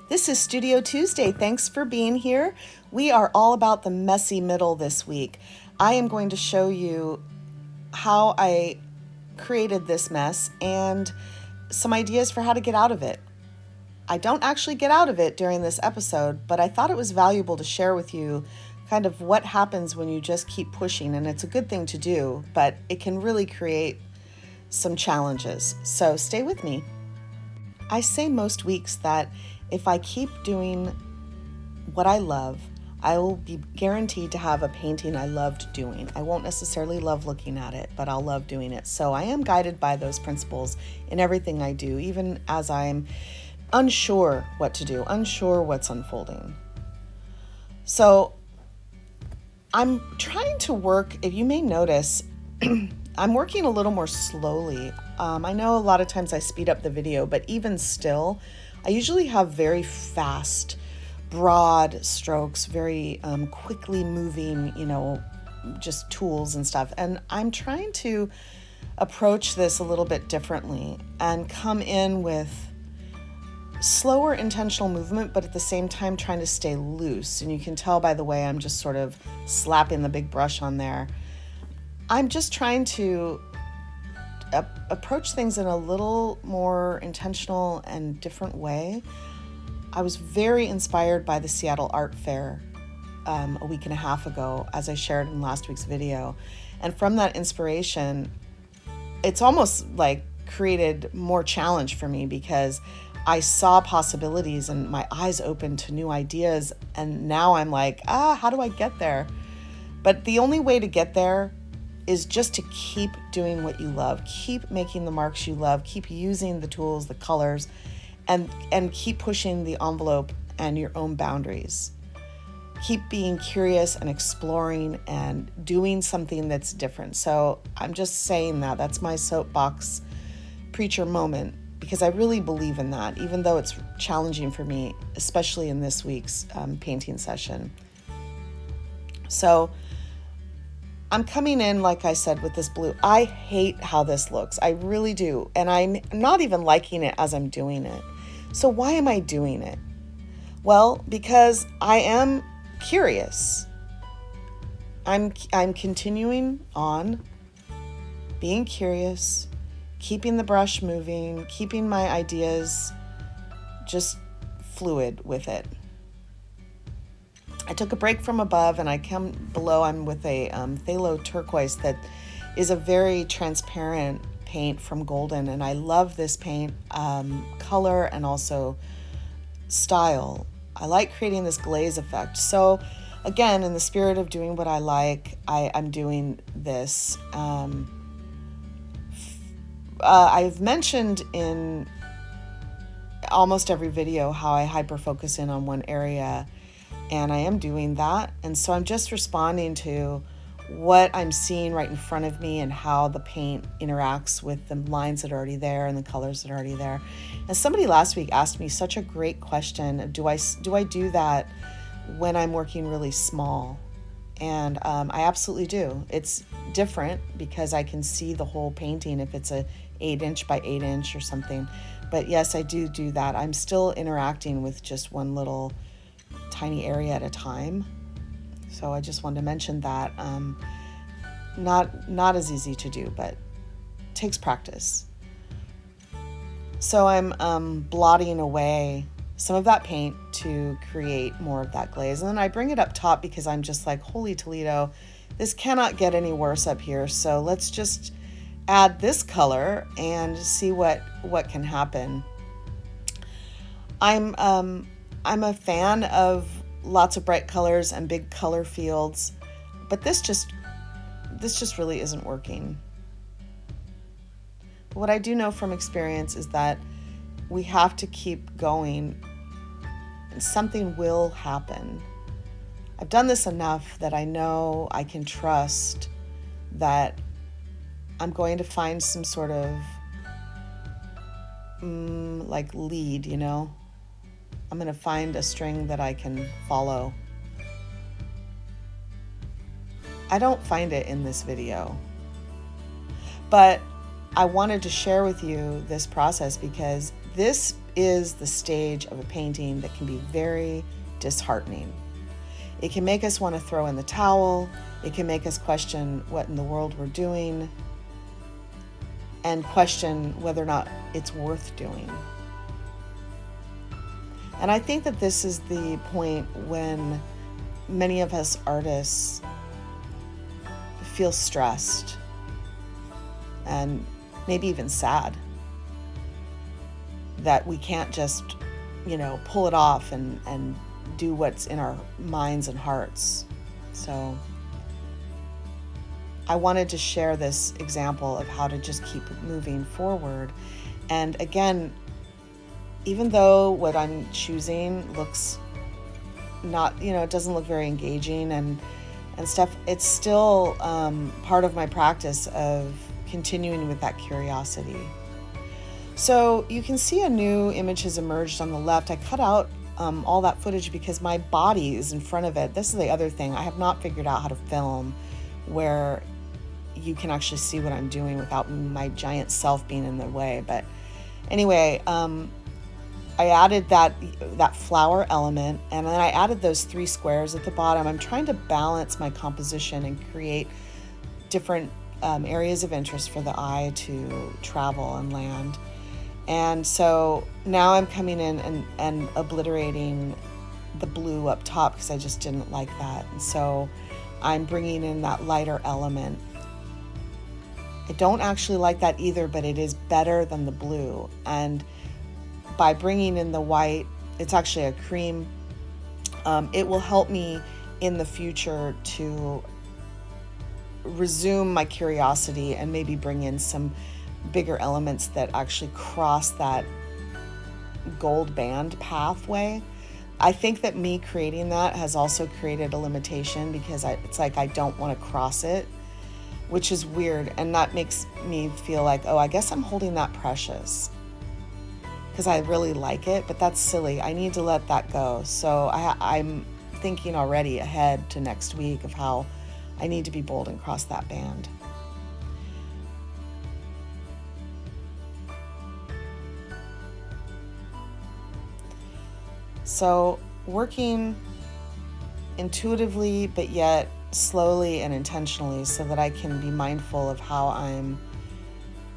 This is Studio Tuesday. Thanks for being here. We are all about the messy middle this week. I am going to show you how I created this mess and some ideas for how to get out of it. I don't actually get out of it during this episode, but I thought it was valuable to share with you kind of what happens when you just keep pushing, and it's a good thing to do, but it can really create some challenges. So stay with me. I say most weeks that if I keep doing what I love, I will be guaranteed to have a painting I loved doing. I won't necessarily love looking at it, but I'll love doing it. So I am guided by those principles in everything I do, even as I'm unsure what to do, unsure what's unfolding. So I'm trying to work, if you may notice, I'm working a little more slowly. I know a lot of times I speed up the video, but even still, I usually have very fast, broad strokes, very quickly moving, just tools and stuff. And I'm trying to approach this a little bit differently and come in with slower intentional movement, but at the same time trying to stay loose. And you can tell by the way I'm just sort of slapping the big brush on there. I'm just trying to approach things in a little more intentional and different way. I was very inspired by the Seattle Art Fair a week and a half ago, as I shared in last week's video. And from that inspiration, it's almost like created more challenge for me because I saw possibilities and my eyes opened to new ideas. And now I'm like, how do I get there? But the only way to get there is just to keep doing what you love, keep making the marks you love, keep using the tools, the colors, and keep pushing the envelope and your own boundaries. Keep being curious and exploring and doing something that's different. So I'm just saying that's my soapbox preacher moment, because I really believe in that, even though it's challenging for me, especially in this week's painting session. So I'm coming in, like I said, with this blue. I hate how this looks. I really do. And I'm not even liking it as I'm doing it. So why am I doing it? Well, because I am curious. I'm continuing on being curious, keeping the brush moving, keeping my ideas just fluid with it. I took a break from above and I come below. I'm with a phthalo turquoise that is a very transparent paint from Golden, and I love this paint color and also style. I like creating this glaze effect. So again, in the spirit of doing what I like, I'm doing this. I've mentioned in almost every video how I hyper-focus in on one area, and I am doing that. And so I'm just responding to what I'm seeing right in front of me and how the paint interacts with the lines that are already there and the colors that are already there. And somebody last week asked me such a great question. Do I do that when I'm working really small? And I absolutely do. It's different because I can see the whole painting if it's a 8" by 8" or something. But yes, I do that. I'm still interacting with just one little tiny area at a time. So I just wanted to mention that. Not as easy to do, but takes practice. So I'm blotting away some of that paint to create more of that glaze. And then I bring it up top because I'm just like, holy Toledo, this cannot get any worse up here. So let's just add this color and see what can happen. I'm a fan of lots of bright colors and big color fields, but this just really isn't working. But what I do know from experience is that we have to keep going and something will happen. I've done this enough that I know I can trust that I'm going to find some sort of like lead, I'm going to find a string that I can follow. I don't find it in this video, but I wanted to share with you this process because this is the stage of a painting that can be very disheartening. It can make us want to throw in the towel. It can make us question what in the world we're doing and question whether or not it's worth doing. And I think that this is the point when many of us artists feel stressed and maybe even sad that we can't just, pull it off and do what's in our minds and hearts. So I wanted to share this example of how to just keep moving forward. And again, even though what I'm choosing looks not, it doesn't look very engaging and stuff, it's still part of my practice of continuing with that curiosity. So you can see a new image has emerged on the left. I cut out all that footage because my body is in front of it. This is the other thing. I have not figured out how to film where you can actually see what I'm doing without my giant self being in the way. But anyway, I added that flower element, and then I added those 3 squares at the bottom. I'm trying to balance my composition and create different areas of interest for the eye to travel and land. And so now I'm coming in and obliterating the blue up top because I just didn't like that. And so I'm bringing in that lighter element. I don't actually like that either, but it is better than the blue. And by bringing in the white, it's actually a cream, it will help me in the future to resume my curiosity and maybe bring in some bigger elements that actually cross that gold band pathway. I think that me creating that has also created a limitation because it's like I don't want to cross it, which is weird, and that makes me feel like, oh, I guess I'm holding that precious because I really like it, but that's silly. I need to let that go. So I'm thinking already ahead to next week of how I need to be bold and cross that band. So working intuitively, but yet slowly and intentionally so that I can be mindful of how I'm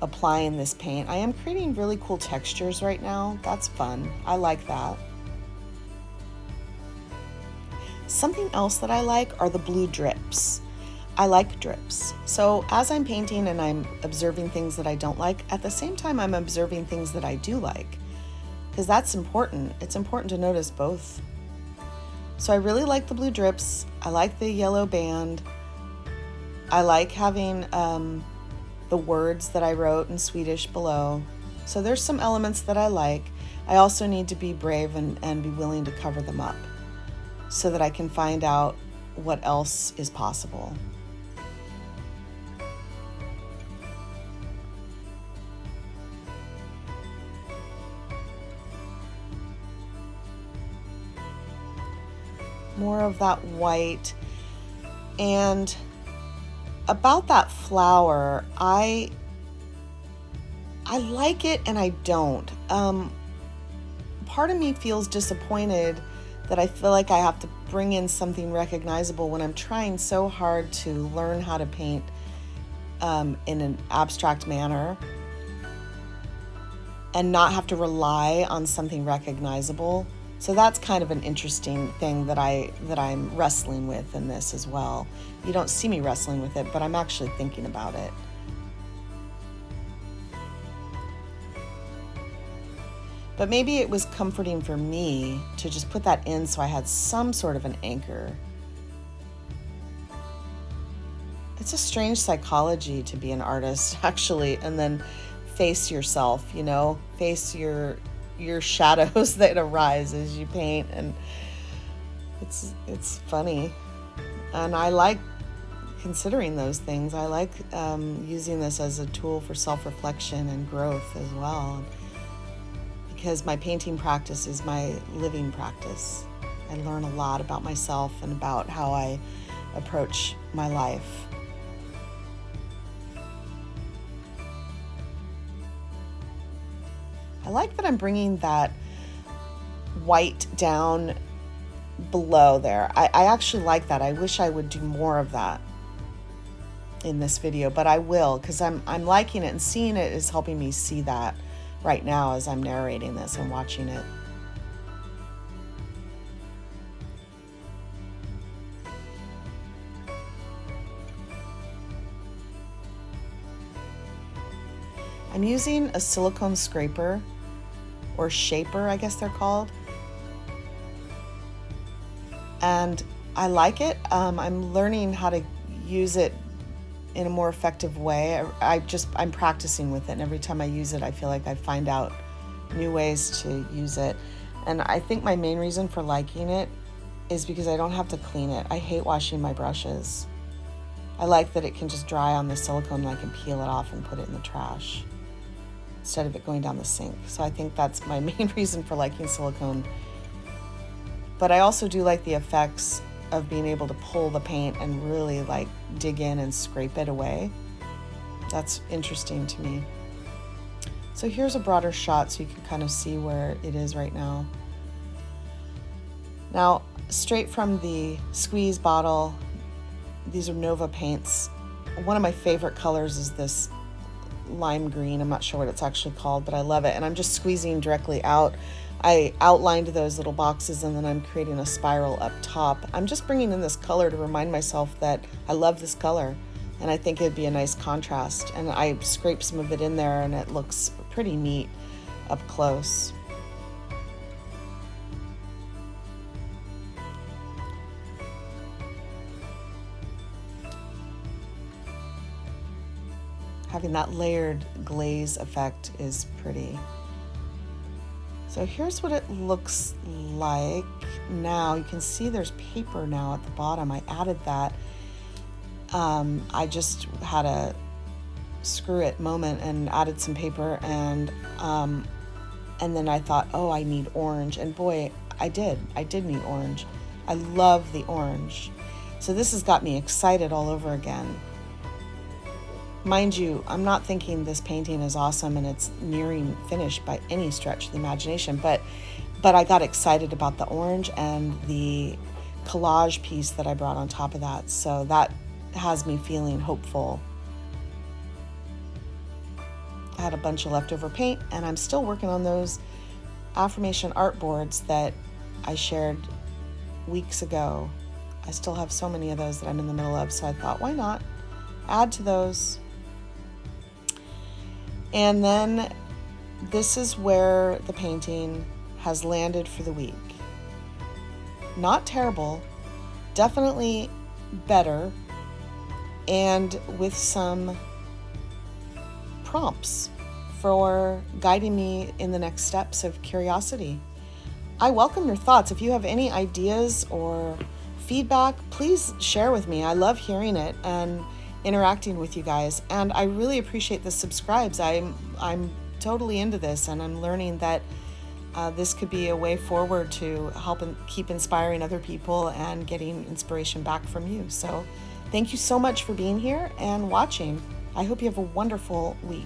applying this paint. I am creating really cool textures right now. That's fun. I like that. Something else that I like are the blue drips. I like drips. So as I'm painting and I'm observing things that I don't like, at the same time I'm observing things that I do like, because that's important. It's important to notice both. So I really like the blue drips. I like the yellow band. I like having the words that I wrote in Swedish below. So there's some elements that I like. I also need to be brave and be willing to cover them up so that I can find out what else is possible. More of that white. And about that flower, I like it and I don't. Part of me feels disappointed that I feel like I have to bring in something recognizable when I'm trying so hard to learn how to paint in an abstract manner and not have to rely on something recognizable. So that's kind of an interesting thing that I'm wrestling with in this as well. You don't see me wrestling with it, but I'm actually thinking about it. But maybe it was comforting for me to just put that in so I had some sort of an anchor. It's a strange psychology to be an artist, actually, and then face yourself, face your shadows that arise as you paint, and it's funny. And I like considering those things. I like using this as a tool for self-reflection and growth as well, because my painting practice is my living practice. I learn a lot about myself and about how I approach my life. I like that I'm bringing that white down below there. I actually like that. I wish I would do more of that in this video, but I will, because I'm liking it, and seeing it is helping me see that right now as I'm narrating this and watching it. I'm using a silicone scraper, or shaper, I guess they're called. And I like it. I'm learning how to use it in a more effective way. I'm practicing with it, and every time I use it, I feel like I find out new ways to use it. And I think my main reason for liking it is because I don't have to clean it. I hate washing my brushes. I like that it can just dry on the silicone and I can peel it off and put it in the trash instead of it going down the sink. So I think that's my main reason for liking silicone. But I also do like the effects of being able to pull the paint and really like dig in and scrape it away. That's interesting to me. So here's a broader shot so you can kind of see where it is right now. Now, straight from the squeeze bottle, these are Nova paints. One of my favorite colors is this lime green. I'm not sure what it's actually called, but I love it. And I'm just squeezing directly out. I outlined those little boxes, and then I'm creating a spiral up top. I'm just bringing in this color to remind myself that I love this color, and I think it'd be a nice contrast. And I scraped some of it in there, and it looks pretty neat up close. Having that layered glaze effect is pretty. So here's what it looks like now. You can see there's paper now at the bottom. I added that. I just had a screw it moment and added some paper, and then I thought, oh, I need orange, and boy, I did need orange. I love the orange. So this has got me excited all over again. Mind you, I'm not thinking this painting is awesome and it's nearing finish by any stretch of the imagination, but I got excited about the orange and the collage piece that I brought on top of that. So that has me feeling hopeful. I had a bunch of leftover paint, and I'm still working on those affirmation art boards that I shared weeks ago. I still have so many of those that I'm in the middle of, so I thought, why not add to those? And then this is where the painting has landed for the week. Not terrible, definitely better, and with some prompts for guiding me in the next steps of curiosity. I welcome your thoughts. If you have any ideas or feedback, please share with me. I love hearing it and interacting with you guys, and I really appreciate the subscribes. I'm totally into this, and I'm learning that this could be a way forward to help and keep inspiring other people and getting inspiration back from you. So thank you so much for being here and watching. I hope you have a wonderful week.